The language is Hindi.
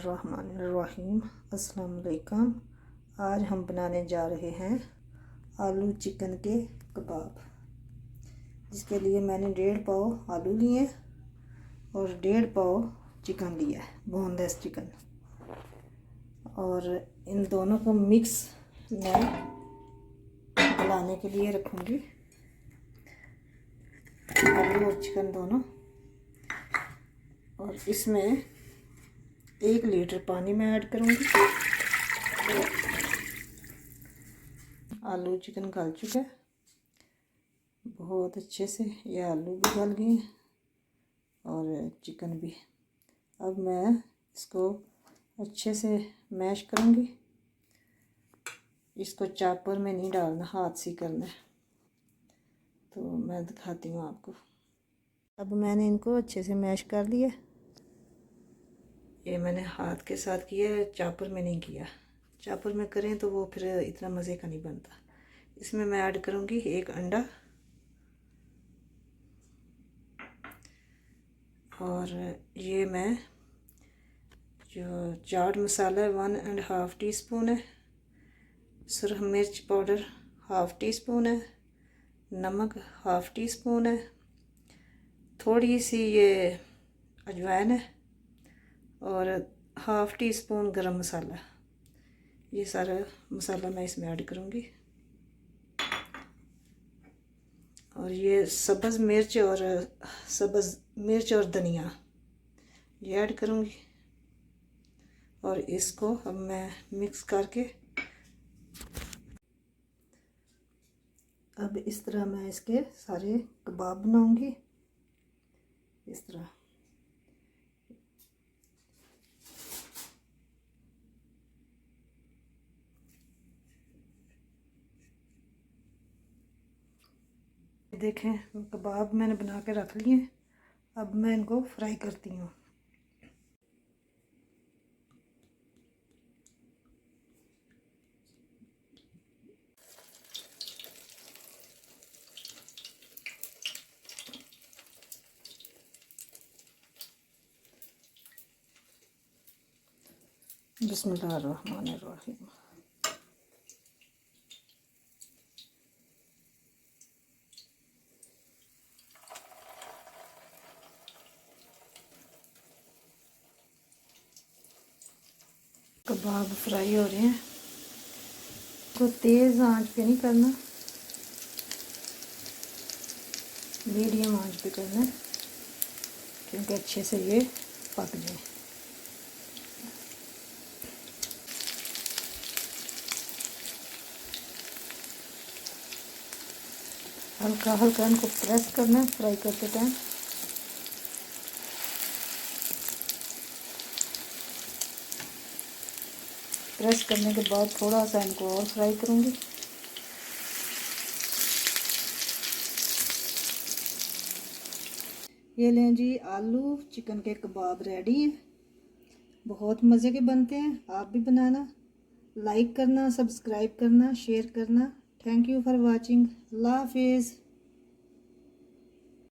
बिस्मिल्लाहिर्रहमानिर्रहीम। अस्सलाम वालेकुम। आज हम बनाने जा रहे हैं आलू चिकन के कबाब, जिसके लिए मैंने 1.5 पाव आलू लिए और 1.5 पाव चिकन लिया है, बोनलेस चिकन। और इन दोनों को मिक्स मैं गलाने के लिए रखूँगी, आलू और चिकन दोनों। और इसमें 1 लीटर पानी में ऐड करूँगी। आलू चिकन गल चुका है बहुत अच्छे से, ये आलू भी गल गए हैं और चिकन भी। अब मैं इसको अच्छे से मैश करूँगी। इसको चॉपर में नहीं डालना, हाथ से करना है। तो मैं दिखाती हूँ आपको। अब मैंने इनको अच्छे से मैश कर लिया। ये मैंने हाथ के साथ किया है, चॉपर में नहीं किया। चॉपर में करें तो वो फिर इतना मज़े का नहीं बनता। इसमें मैं ऐड करूँगी 1 अंडा और ये मैं जो चाट मसाला 1.5 टीस्पून है, सुरख मिर्च पाउडर 1/2 टीस्पून है, नमक 1/2 टीस्पून है, थोड़ी सी ये अजवाइन है और 1/2 टीस्पून गरम मसाला। ये सारा मसाला मैं इसमें ऐड करूँगी। और ये सब्ज़ मिर्च और धनिया ये ऐड करूँगी। और इसको अब मैं मिक्स करके अब इस तरह मैं इसके सारे कबाब बनाऊँगी। इस तरह देखें, कबाब मैंने बना के रख लिए। अब मैं इनको फ्राई करती हूँ। बिस्मिल्लाहिर्रहमानिर्रहीम। कबाब फ्राई हो रहे हैं। तो तेज़ आंच पे नहीं करना, मीडियम आंच पे करना है, क्योंकि अच्छे से ये पक जाए। हल्का हल्का इनको प्रेस करना है फ्राई करते टाइम। प्रेस करने के बाद थोड़ा सा इनको और फ्राई करूँगी। ये लें जी, आलू चिकन के कबाब रेडी हैं। बहुत मज़े के बनते हैं। आप भी बनाना, लाइक करना, सब्सक्राइब करना, शेयर करना। Thank you for watching. अल्लाह हाफिज़।